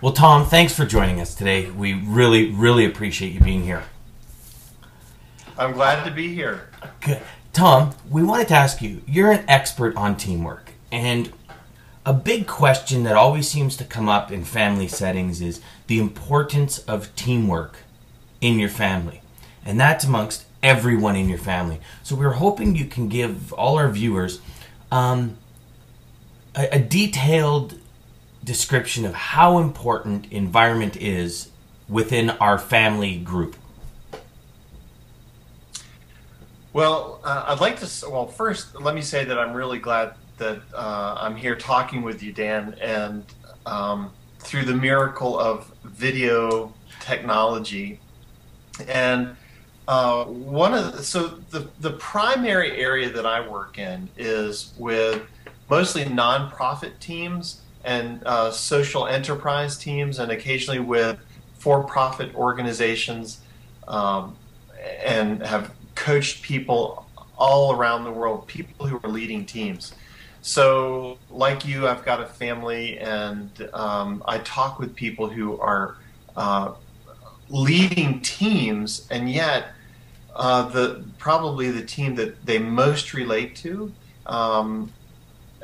Well, Tom, thanks for joining us today. We really, really appreciate you being here. I'm glad to be here. Good. Tom, we wanted to ask you, you're an expert on teamwork, and a big question that always seems to come up in family settings is the importance of teamwork in your family. And that's amongst everyone in your family. So we're hoping you can give all our viewers a detailed description of how important environment is within our family group. Well, I'd like to. Well, first, let me say that I'm really glad that I'm here talking with you, Dan. And through the miracle of video technology, and the primary area that I work in is with mostly nonprofit teams and social enterprise teams, and occasionally with for-profit organizations, and have coached people all around the world, people who are leading teams. So, like you, I've got a family, and I talk with people who are leading teams, and yet probably the team that they most relate to,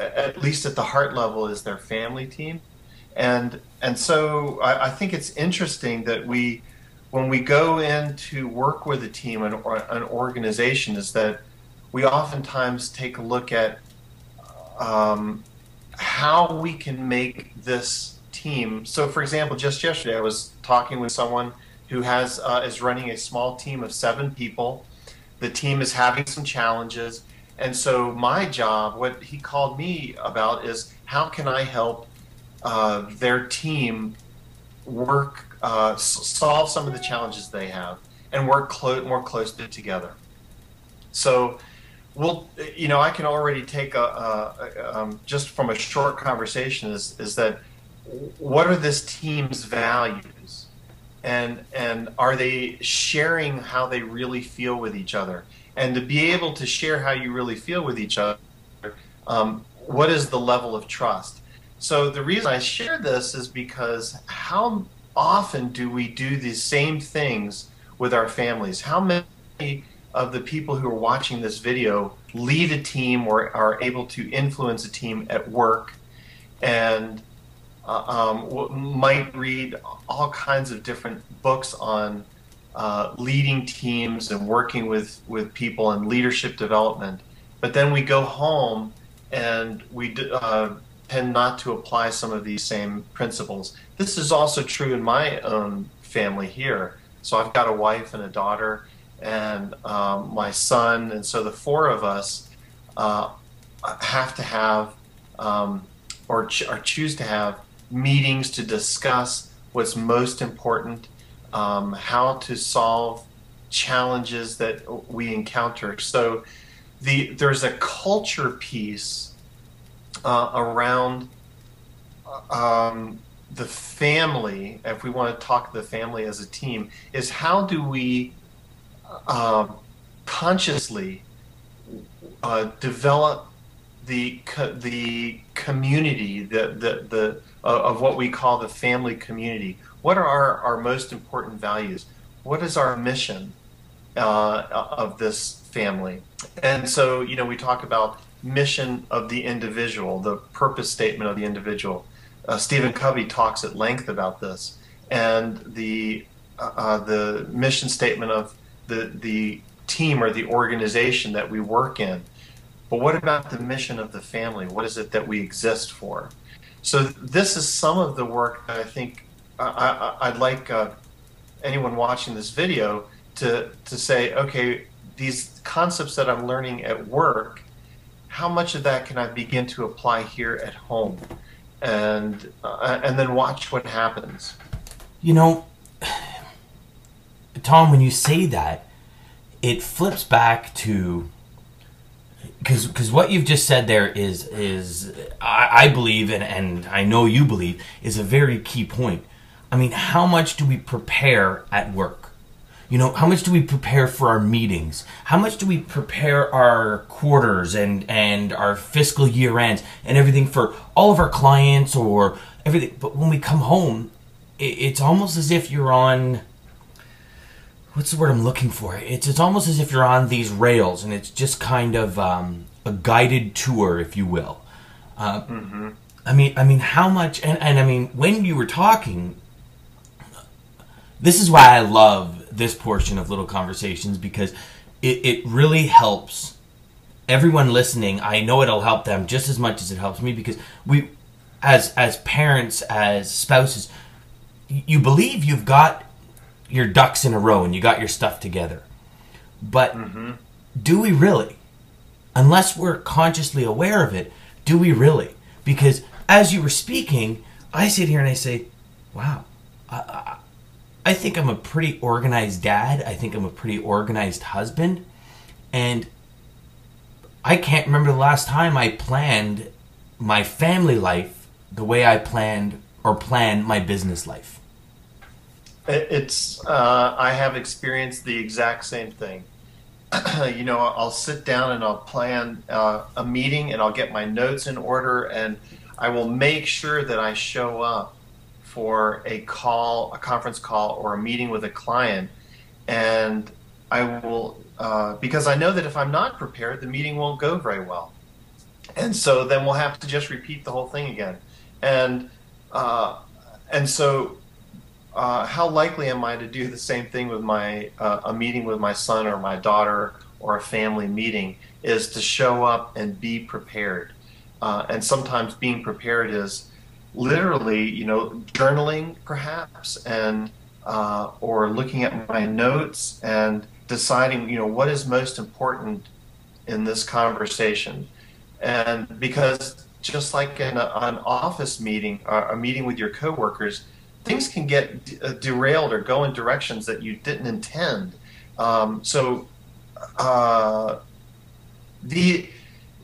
at least at the heart level, is their family team. And so I think it's interesting that when we go in to work with a team or an organization, is that we oftentimes take a look at how we can make this team. So, for example, just yesterday I was talking with someone who is running a small team of 7 people. The team is having some challenges, and so my job, what he called me about, is how can I help their team work, solve some of the challenges they have, and work more closely together. So, I can already take just from a short conversation is that what are this team's values, and are they sharing how they really feel with each other? And to be able to share how you really feel with each other, what is the level of trust? So the reason I share this is because how often do we do the same things with our families? How many of the people who are watching this video lead a team or are able to influence a team at work, and might read all kinds of different books on leading teams and working with people and leadership development, but then we go home and we tend not to apply some of these same principles. This is also true in my own family here. So I've got a wife and a daughter and my son, and so the 4 of us have to have or choose to have meetings to discuss what's most important, how to solve challenges that we encounter. So there's a culture piece around the family. If we want to talk the family as a team, is how do we consciously develop the community, of what we call the family community. What are our most important values? What is our mission of this family? And so, we talk about mission of the individual, the purpose statement of the individual. Stephen Covey talks at length about this, and the mission statement of the team or the organization that we work in. But what about the mission of the family? What is it that we exist for? So this is some of the work that I think I'd like anyone watching this video to say, okay, these concepts that I'm learning at work, how much of that can I begin to apply here at home? And then watch what happens. Tom, when you say that, it flips back to, because what you've just said there is I believe, and I know you believe, is a very key point. I mean, how much do we prepare at work? How much do we prepare for our meetings? How much do we prepare our quarters and our fiscal year ends and everything for all of our clients or everything? But when we come home, it's almost as if you're on, what's the word I'm looking for? It's almost as if you're on these rails, and it's just kind of a guided tour, if you will. I mean, how much? And I mean, when you were talking, this is why I love this portion of Little Conversations, because it really helps everyone listening. I know it'll help them just as much as it helps me, because we, as parents, as spouses, you believe you've got your ducks in a row and you got your stuff together. But do we really? Unless we're consciously aware of it, do we really? Because as you were speaking, I sit here and I say, wow, I think I'm a pretty organized dad. I think I'm a pretty organized husband. And I can't remember the last time I planned my family life the way I planned or plan my business life. I have experienced the exact same thing. I'll sit down and I'll plan a meeting, and I'll get my notes in order, and I will make sure that I show up for a conference call, or a meeting with a client. And I will, because I know that if I'm not prepared, the meeting won't go very well. And so then we'll have to just repeat the whole thing again. And so how likely am I to do the same thing with a meeting with my son or my daughter, or a family meeting, is to show up and be prepared. And sometimes being prepared is literally, journaling perhaps, and or looking at my notes and deciding, what is most important in this conversation. And because just like in an office meeting, a meeting with your coworkers, things can get derailed or go in directions that you didn't intend.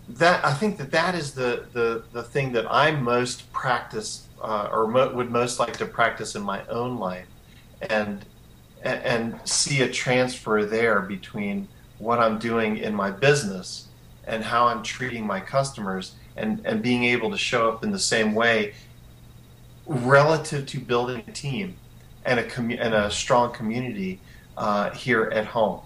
That I think that is the thing that I most practice, would most like to practice in my own life, and see a transfer there between what I'm doing in my business and how I'm treating my customers, and being able to show up in the same way relative to building a team and a strong community here at home.